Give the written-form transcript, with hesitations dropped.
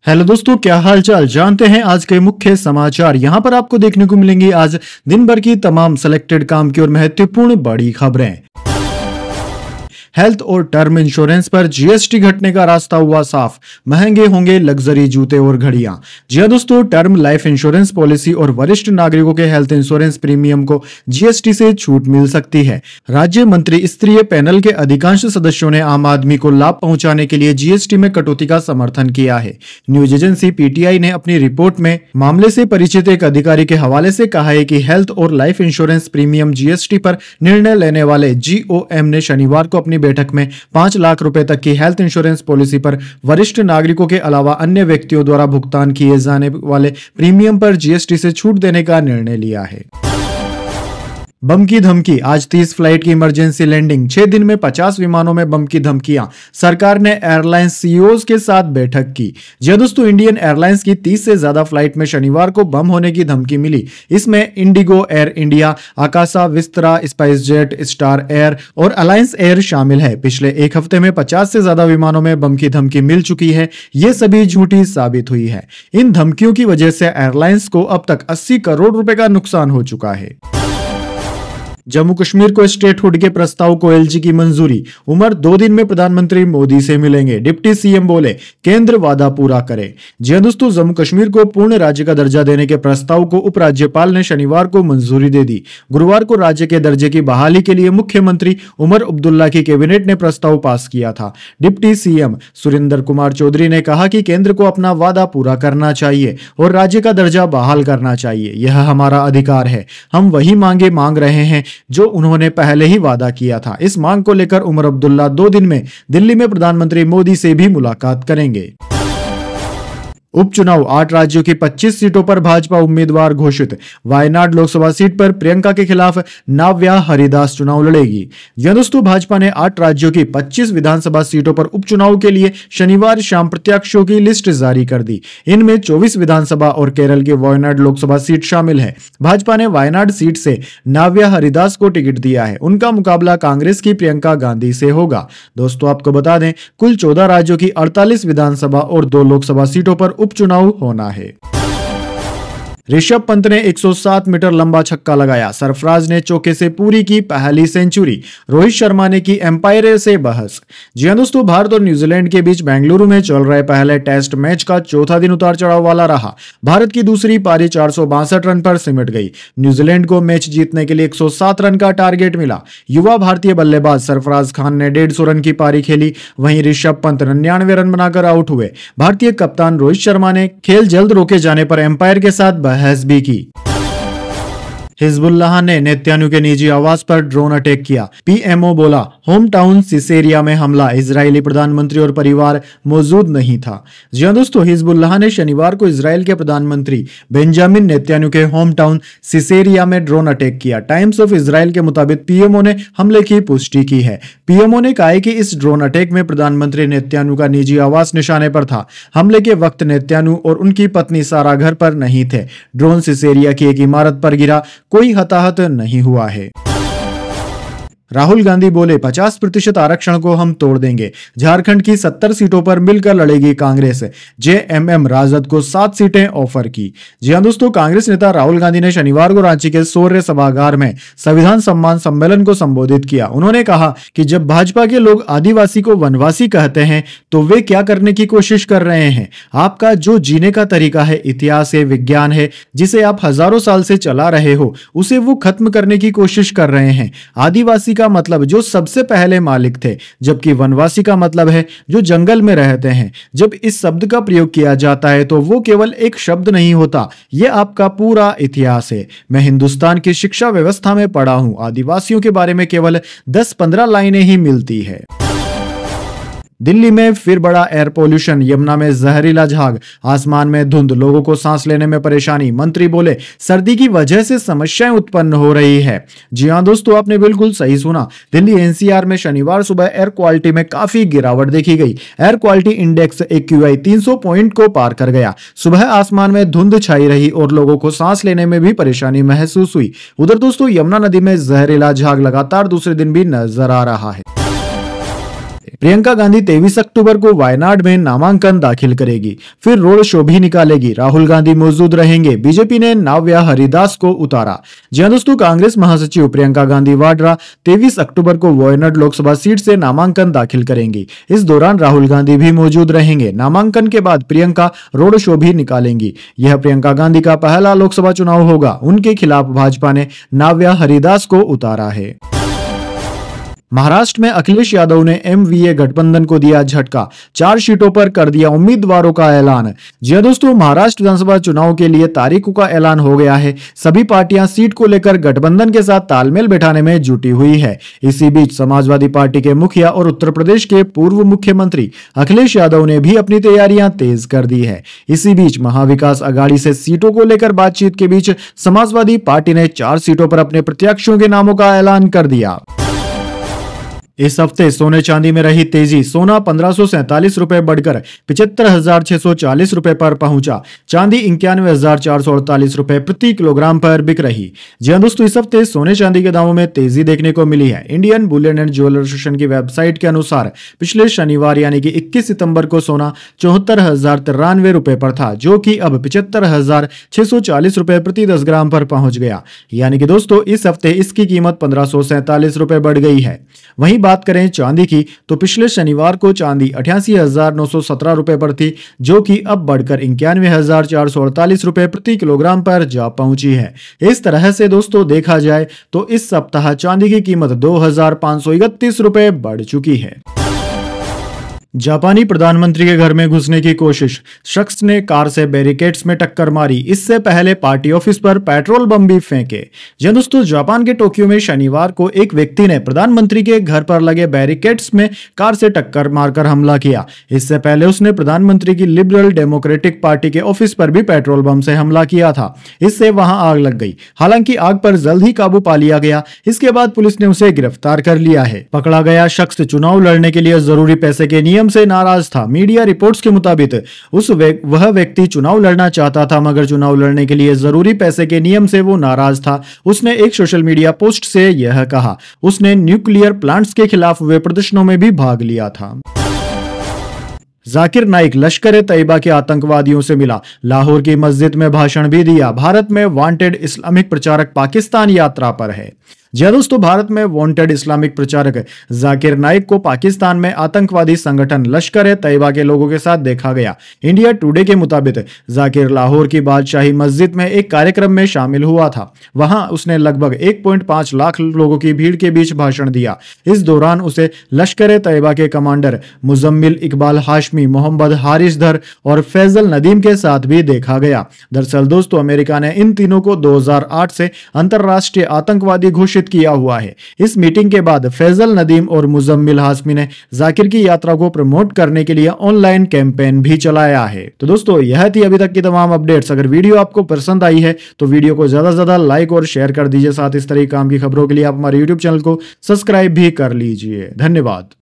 Hello दोस्तों, क्या हाल चाल। जानते हैं आज के मुख्य समाचार। यहां पर आपको देखने को मिलेंगी आज दिन भर की तमाम सिलेक्टेड काम की और महत्वपूर्ण बड़ी खबरें। हेल्थ और टर्म इंश्योरेंस पर जीएसटी घटने का रास्ता हुआ साफ, महंगे होंगे लग्जरी जूते और घड़ियां। जी हां दोस्तों, टर्म लाइफ इंश्योरेंस पॉलिसी और वरिष्ठ नागरिकों के हेल्थ इंश्योरेंस प्रीमियम को जीएसटी से छूट मिल सकती है। राज्य मंत्री स्तरीय पैनल के अधिकांश सदस्यों ने आम आदमी को लाभ पहुंचाने के लिए जीएसटी में कटौती का समर्थन किया है। न्यूज एजेंसी पीटीआई ने अपनी रिपोर्ट में मामले से परिचित एक अधिकारी के हवाले से कहा है कि हेल्थ और लाइफ इंश्योरेंस प्रीमियम जीएसटी पर निर्णय लेने वाले जीओएम ने शनिवार को अपनी बैठक में 5 लाख रुपए तक की हेल्थ इंश्योरेंस पॉलिसी पर वरिष्ठ नागरिकों के अलावा अन्य व्यक्तियों द्वारा भुगतान किए जाने वाले प्रीमियम पर जीएसटी से छूट देने का निर्णय लिया है। बम की धमकी, आज 30 फ्लाइट की इमरजेंसी लैंडिंग, 6 दिन में 50 विमानों में बम की धमकियां। सरकार ने एयरलाइंस सीईओज के साथ बैठक की। जी दोस्तों, इंडियन एयरलाइंस की 30 से ज्यादा फ्लाइट में शनिवार को बम होने की धमकी मिली। इसमें इंडिगो, एयर इंडिया, आकाशा, विस्तारा, स्पाइसजेट, स्टार एयर और अलायंस एयर शामिल है। पिछले एक हफ्ते में 50 से ज्यादा विमानों में बम की धमकी मिल चुकी है। ये सभी झूठी साबित हुई है। इन धमकियों की वजह से एयरलाइंस को अब तक 80 करोड़ रुपए का नुकसान हो चुका है। जम्मू कश्मीर को स्टेटहुड के प्रस्ताव को एलजी की मंजूरी। उमर 2 दिन में प्रधानमंत्री मोदी से मिलेंगे। डिप्टी सीएम बोले केंद्र वादा पूरा करे। जी हां दोस्तों, जम्मू कश्मीर को पूर्ण राज्य का दर्जा देने के प्रस्ताव को उपराज्यपाल ने शनिवार को मंजूरी दे दी। गुरुवार को राज्य के दर्जे की बहाली के लिए मुख्यमंत्री उमर अब्दुल्ला की कैबिनेट ने प्रस्ताव पास किया था। डिप्टी सीएम सुरेंद्र कुमार चौधरी ने कहा कि केंद्र को अपना वादा पूरा करना चाहिए और राज्य का दर्जा बहाल करना चाहिए। यह हमारा अधिकार है। हम वही मांगे मांग रहे हैं जो उन्होंने पहले ही वादा किया था। इस मांग को लेकर उमर अब्दुल्ला 2 दिन में दिल्ली में प्रधानमंत्री मोदी से भी मुलाकात करेंगे। उपचुनाव, 8 राज्यों की 25 सीटों पर भाजपा उम्मीदवार घोषित। वायनाड लोकसभा सीट पर प्रियंका के खिलाफ नाव्या हरिदास चुनाव लड़ेगी। जी दोस्तों, भाजपा ने 8 राज्यों की 25 विधानसभा सीटों पर उपचुनाव के लिए शनिवार शाम प्रत्याशियों की लिस्ट जारी कर दी। इनमें 24 विधानसभा और केरल की वायनाड लोकसभा सीट शामिल है। भाजपा ने वायनाड सीट से नाव्या हरिदास को टिकट दिया है। उनका मुकाबला कांग्रेस की प्रियंका गांधी से होगा। दोस्तों, आपको बता दें, कुल 14 राज्यों की 48 विधानसभा और 2 लोकसभा सीटों पर उपचुनाव होना है। ऋषभ पंत ने 107 मीटर लंबा छक्का लगाया। सरफराज ने चौके से पूरी की पहली सेंचुरी। रोहित शर्मा ने की एम्पायर से बहस। जी हां दोस्तों, भारत और न्यूजीलैंड के बीच बेंगलुरु में चल रहे पहले टेस्ट मैच का चौथा दिन उतार चढ़ाव वाला रहा। भारत की दूसरी पारी 462 रन पर सिमट गई। न्यूजीलैंड को मैच जीतने के लिए 107 रन का टारगेट मिला। युवा भारतीय बल्लेबाज सरफराज खान ने 150 रन की पारी खेली। वहीं ऋषभ पंत 99 रन बनाकर आउट हुए। भारतीय कप्तान रोहित शर्मा ने खेल जल्द रोके जाने पर एम्पायर के साथ बहस भी की। हिजबुल्लाह ने नेतन्याहू के निजी आवास पर ड्रोन अटैक किया। पीएमओ बोला होम टाउन सिसेरिया में हमला, इजरायली प्रधानमंत्री और परिवार मौजूद नहीं था। जी हां दोस्तों, हिजबुल्लाह ने शनिवार को इजरायल के प्रधानमंत्री बेंजामिन नेतन्याहू के होम टाउन सिसेरिया में ड्रोन अटैक किया। टाइम्स ऑफ इजरायल के मुताबिक पीएमओ ने हमले की पुष्टि की है। पीएमओ ने कहा है कि इस ड्रोन अटैक में प्रधानमंत्री नेतन्याहू का निजी आवास निशाने पर था। हमले के वक्त नेतन्याहू और उनकी पत्नी सारा घर पर नहीं थे। ड्रोन सिसेरिया की एक इमारत पर गिरा। कोई हताहत नहीं हुआ है। राहुल गांधी बोले 50% आरक्षण को हम तोड़ देंगे। झारखंड की 70 सीटों पर मिलकर लड़ेगी कांग्रेस। जेएमएम राजद को 7 सीटें ऑफर की। जी हां दोस्तों, कांग्रेस नेता राहुल गांधी ने शनिवार को रांची के शौर्य सभागार में संविधान सम्मान सम्मेलन को संबोधित किया। उन्होंने कहा कि जब भाजपा के लोग आदिवासी को वनवासी कहते हैं तो वे क्या करने की कोशिश कर रहे हैं। आपका जो जीने का तरीका है, इतिहास है, विज्ञान है, जिसे आप हजारों साल से चला रहे हो, उसे वो खत्म करने की कोशिश कर रहे हैं। आदिवासी का मतलब जो सबसे पहले मालिक थे, जबकि वनवासी का मतलब है जो जंगल में रहते हैं। जब इस शब्द का प्रयोग किया जाता है तो वो केवल एक शब्द नहीं होता, यह आपका पूरा इतिहास है। मैं हिंदुस्तान की शिक्षा व्यवस्था में पढ़ा हूं, आदिवासियों के बारे में केवल 10-15 लाइनें ही मिलती है। दिल्ली में फिर बड़ा एयर पोल्यूशन, यमुना में जहरीला झाग, आसमान में धुंध, लोगों को सांस लेने में परेशानी। मंत्री बोले सर्दी की वजह से समस्याएं उत्पन्न हो रही है। जी हां दोस्तों, आपने बिल्कुल सही सुना। दिल्ली एनसीआर में शनिवार सुबह एयर क्वालिटी में काफी गिरावट देखी गई। Air quality index AQI 300 point को पार कर गया। सुबह आसमान में धुंध छाई रही और लोगों को सांस लेने में भी परेशानी महसूस हुई। उधर दोस्तों, यमुना नदी में जहरीला झाग लगातार दूसरे दिन भी नजर आ रहा है। प्रियंका गांधी 23 अक्टूबर को वायनाड में नामांकन दाखिल करेगी, फिर रोड शो भी निकालेगी। राहुल गांधी मौजूद रहेंगे। बीजेपी ने नाव्या हरिदास को उतारा। जी हां दोस्तों, कांग्रेस महासचिव प्रियंका गांधी वाड्रा 23 अक्टूबर को वायनाड लोकसभा सीट से नामांकन दाखिल करेंगी। इस दौरान राहुल गांधी भी मौजूद रहेंगे। नामांकन के बाद प्रियंका रोड शो भी निकालेंगी। यह प्रियंका गांधी का पहला लोकसभा चुनाव होगा। उनके खिलाफ भाजपा ने नाव्या हरिदास को उतारा है। महाराष्ट्र में अखिलेश यादव ने एमवीए गठबंधन को दिया झटका। 4 सीटों पर कर दिया उम्मीदवारों का ऐलान। जी हां दोस्तों, महाराष्ट्र विधानसभा चुनाव के लिए तारीखों का ऐलान हो गया है। सभी पार्टियां सीट को लेकर गठबंधन के साथ तालमेल बैठाने में जुटी हुई है। इसी बीच समाजवादी पार्टी के मुखिया और उत्तर प्रदेश के पूर्व मुख्यमंत्री अखिलेश यादव ने भी अपनी तैयारियां तेज कर दी है। इसी बीच महाविकास अघाड़ी से सीटों को लेकर बातचीत के बीच समाजवादी पार्टी ने 4 सीटों पर अपने प्रत्याशियों के नामों का ऐलान कर दिया। इस हफ्ते सोने चांदी में रही तेजी। सोना 1547 रुपए बढ़कर 75,640 रुपए पर पहुंचा। चांदी 91,448 रुपए प्रति किलोग्राम पर बिक रही। जी हां दोस्तों, इस हफ्ते सोने चांदी के दामों में तेजी देखने को मिली है। Indian Boolean and jeweller association की वेबसाइट के अनुसार पिछले शनिवार यानी कि 21 सितंबर को सोना 74,093 रुपए पर था, जो कि अब 75,640 रुपए प्रति 10 ग्राम पर पहुंच गया। यानी कि दोस्तों, इस हफ्ते इसकी कीमत 1547 रुपए बढ़ गई है। वहीं बात करें चांदी की, तो पिछले शनिवार को चांदी 88,917 रुपए पर थी, जो कि अब बढ़कर 91,448 रुपए प्रति किलोग्राम पर जा पहुंची है। इस तरह से दोस्तों देखा जाए तो इस सप्ताह चांदी की कीमत 2,531 रुपए बढ़ चुकी है। जापानी प्रधानमंत्री के घर में घुसने की कोशिश। शख्स ने कार से बैरिकेड्स में टक्कर मारी। इससे पहले पार्टी ऑफिस पर पेट्रोल बम भी फेंके। जी दोस्तों, जापान के टोक्यो में शनिवार को एक व्यक्ति ने प्रधानमंत्री के घर पर लगे बैरिकेड्स में कार से टक्कर मारकर हमला किया। इससे पहले उसने प्रधानमंत्री की लिबरल डेमोक्रेटिक पार्टी के ऑफिस पर भी पेट्रोल बम से हमला किया था। इससे वहां आग लग गई। हालांकि आग पर जल्द ही काबू पा लिया गया। इसके बाद पुलिस ने उसे गिरफ्तार कर लिया है। पकड़ा गया शख्स चुनाव लड़ने के लिए जरूरी पैसे के नियम से नाराज था। मीडिया रिपोर्ट्स के मुताबिक वह व्यक्ति चुनाव लड़ना चाहता था, मगर चुनाव लड़ने के लिए जरूरी पैसे के नियम से वो नाराज था। उसने एक सोशल मीडिया पोस्ट से यह कहा। उसने न्यूक्लियर प्लांट्स के खिलाफ हुए प्रदर्शनों में भी भाग लिया था। जाकिर नाइक लश्कर ए तैयबा के आतंकवादियों से मिला। लाहौर की मस्जिद में भाषण भी दिया। भारत में वांटेड इस्लामिक प्रचारक पाकिस्तान यात्रा पर है। जी दोस्तों, भारत में वांटेड इस्लामिक प्रचारक जाकिर नाइक को पाकिस्तान में आतंकवादी संगठन लश्कर ए तैयबा के लोगों के साथ देखा गया। इंडिया टुडे के मुताबिक जाकिर लाहौर की बादशाही मस्जिद में एक कार्यक्रम में शामिल हुआ था। वहां उसने लगभग 1.5 लाख लोगों की भीड़ के बीच भाषण दिया। इस दौरान उसे लश्कर ए तैयबा के कमांडर मुजम्मिल इकबाल हाशमी, मोहम्मद हारिस धर और फैजल नदीम के साथ भी देखा गया। दरअसल दोस्तों, अमेरिका ने इन तीनों को 2008 से अंतरराष्ट्रीय आतंकवादी घोषित किया हुआ है। इस मीटिंग के बाद फैजल नदीम और मुजम्मिल हाशमी ने जाकिर की यात्रा को प्रमोट करने के लिए ऑनलाइन कैंपेन भी चलाया है। तो दोस्तों, यह थी अभी तक की तमाम अपडेट्स। अगर वीडियो आपको पसंद आई है तो वीडियो को ज्यादा से ज्यादा लाइक और शेयर कर दीजिए। साथ इस तरह की काम की खबरों के लिए आप हमारे यूट्यूब चैनल को सब्सक्राइब भी कर लीजिए। धन्यवाद।